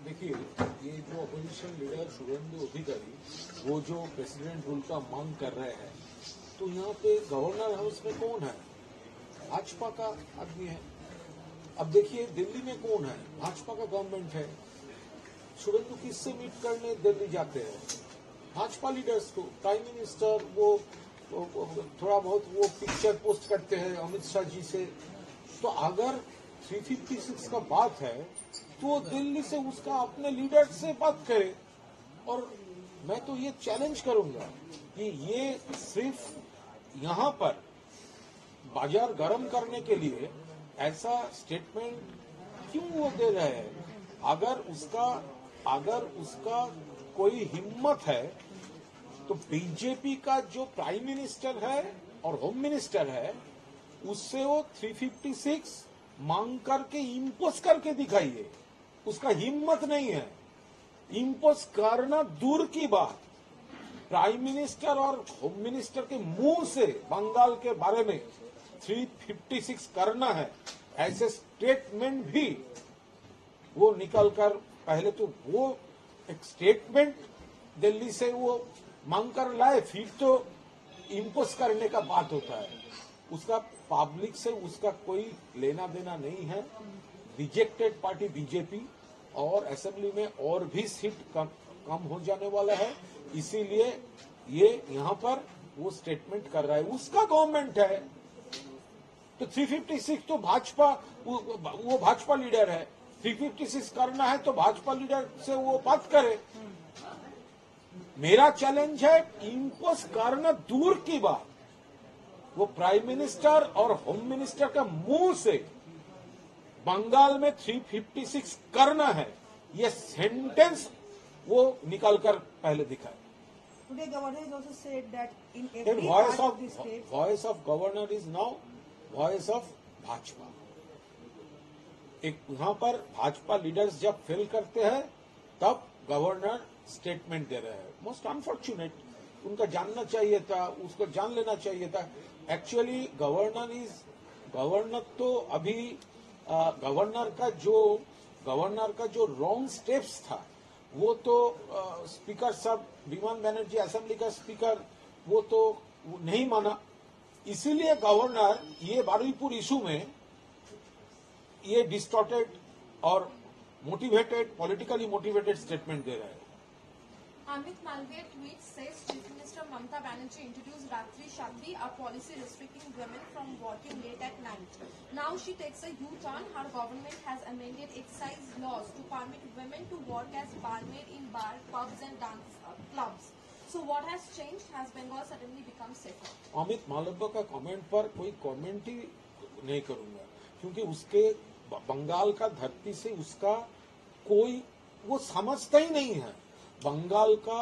देखिए, ये जो अपोजिशन लीडर शुभेंदु अधिकारी वो जो प्रेसिडेंट रूल का मांग कर रहे हैं, तो यहाँ पे गवर्नर हाउस में कौन है? भाजपा का आदमी है। अब देखिए दिल्ली में कौन है? भाजपा का गवर्नमेंट है। शुभेंदु किससे मीट करने दिल्ली जाते हैं? भाजपा लीडर्स को। प्राइम मिनिस्टर वो थोड़ा बहुत वो पिक्चर पोस्ट करते हैं अमित शाह जी से। तो अगर 356 का बात है तो वो दिल्ली से उसका अपने लीडर से बात करे। और मैं तो ये चैलेंज करूंगा कि ये सिर्फ यहाँ पर बाजार गर्म करने के लिए ऐसा स्टेटमेंट क्यों वो दे रहे हैं? अगर उसका कोई हिम्मत है तो बीजेपी का जो प्राइम मिनिस्टर है और होम मिनिस्टर है उससे वो 356 मांग करके इम्पोज करके दिखाइए। उसका हिम्मत नहीं है। इम्पोज करना दूर की बात, प्राइम मिनिस्टर और होम मिनिस्टर के मुंह से बंगाल के बारे में 356 करना है, ऐसे स्टेटमेंट भी वो निकलकर पहले तो वो एक स्टेटमेंट दिल्ली से वो मांग कर लाए, फिर तो इम्पोज करने का बात होता है। उसका पब्लिक से उसका कोई लेना देना नहीं है। रिजेक्टेड पार्टी बीजेपी और असेंबली में और भी सीट कम हो जाने वाला है, इसीलिए ये यहाँ पर वो स्टेटमेंट कर रहा है। उसका गवर्नमेंट है तो 356 तो भाजपा वो भाजपा लीडर है। 356 करना है तो भाजपा लीडर से वो बात करे। मेरा चैलेंज है इम्पोज करना दूर की बात, वो प्राइम मिनिस्टर और होम मिनिस्टर का मुंह से बंगाल में 356 करना है, ये सेंटेंस वो निकालकर पहले दिखाए। Today, governor has also said that in every part of the state, voice of governor is now voice of Bhajpa. एक यहाँ पर भाजपा लीडर्स जब फेल करते हैं तब गवर्नर स्टेटमेंट दे रहे हैं। मोस्ट अनफॉर्चुनेट, उनका जानना चाहिए था, उसको जान लेना चाहिए था। एक्चुअली गवर्नर तो अभी गवर्नर का जो रॉन्ग स्टेप्स था वो तो स्पीकर साहब विमान बनर्जी असेंबली का स्पीकर वो तो नहीं माना। इसीलिए गवर्नर ये बारुईपुर इशू में ये डिस्टॉर्टेड और मोटिवेटेड, पॉलिटिकली मोटिवेटेड स्टेटमेंट दे रहे हैं। Amit Malviya tweet says Chief Minister Mamata Banerjee introduced Ratri Shakti, a policy restricting women from working late at night. Now she takes a U-turn. Her government has amended excise laws to permit women to work as barmaid in bar, pubs and dance clubs. So what has changed? Has Bengal suddenly become safer? Amit Malviya का comment पर कोई comment ही नहीं करूंगा, क्योंकि उसके बंगाल का धरती से उसका कोई वो समझता ही नहीं है। बंगाल का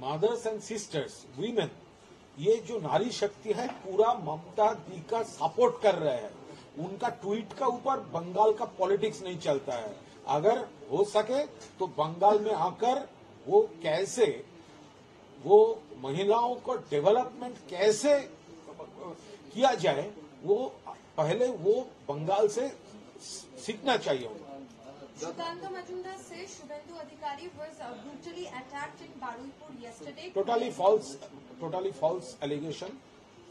मदर्स एंड सिस्टर्स, वीमेन, ये जो नारी शक्ति है पूरा ममता दी का सपोर्ट कर रहे हैं। उनका ट्वीट का ऊपर बंगाल का पॉलिटिक्स नहीं चलता है। अगर हो सके तो बंगाल में आकर वो कैसे वो महिलाओं को डेवलपमेंट कैसे किया जाए वो पहले वो बंगाल से सीखना चाहिए। Sukanta Majumdar says Shubhendu Adhikari was brutally attacked in Baruipur yesterday. Totally false allegation,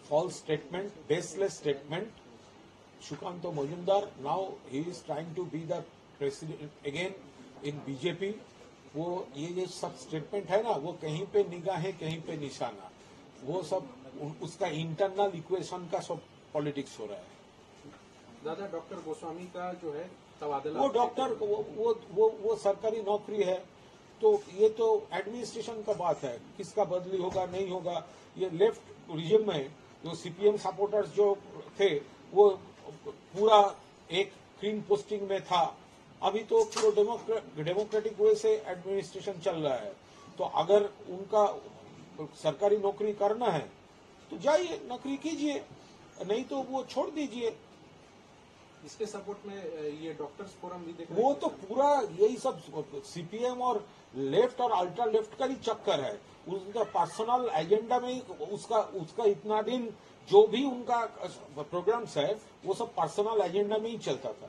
false statement, baseless statement. Sukanta Majumdar, now he is trying to be the president again in BJP. वो ये सब statement है ना, वो कहीं पे निगाहें कहीं पे निशाना, वो सब उसका इंटरनल इक्वेशन का सब पॉलिटिक्स हो रहा है। दादा, डॉक्टर गोस्वामी का जो है तबादला, वो डॉक्टर वो सरकारी नौकरी है, तो ये तो एडमिनिस्ट्रेशन का बात है, किसका बदली होगा नहीं होगा। ये लेफ्ट रिजिम में जो सीपीएम सपोर्टर्स जो थे वो पूरा एक क्लीन पोस्टिंग में था। अभी तो पूरा डेमोक्रेटिक वे से एडमिनिस्ट्रेशन चल रहा है। तो अगर उनका सरकारी नौकरी करना है तो जाइए नौकरी कीजिए, नहीं तो वो छोड़ दीजिए। इसके सपोर्ट में ये डॉक्टर्स फोरम भी देख वो तो पूरा यही सब सीपीएम और लेफ्ट और अल्ट्रा लेफ्ट का ही चक्कर है। उनका पर्सनल एजेंडा में ही उसका इतना दिन जो भी उनका प्रोग्राम्स है वो सब पर्सनल एजेंडा में ही चलता था।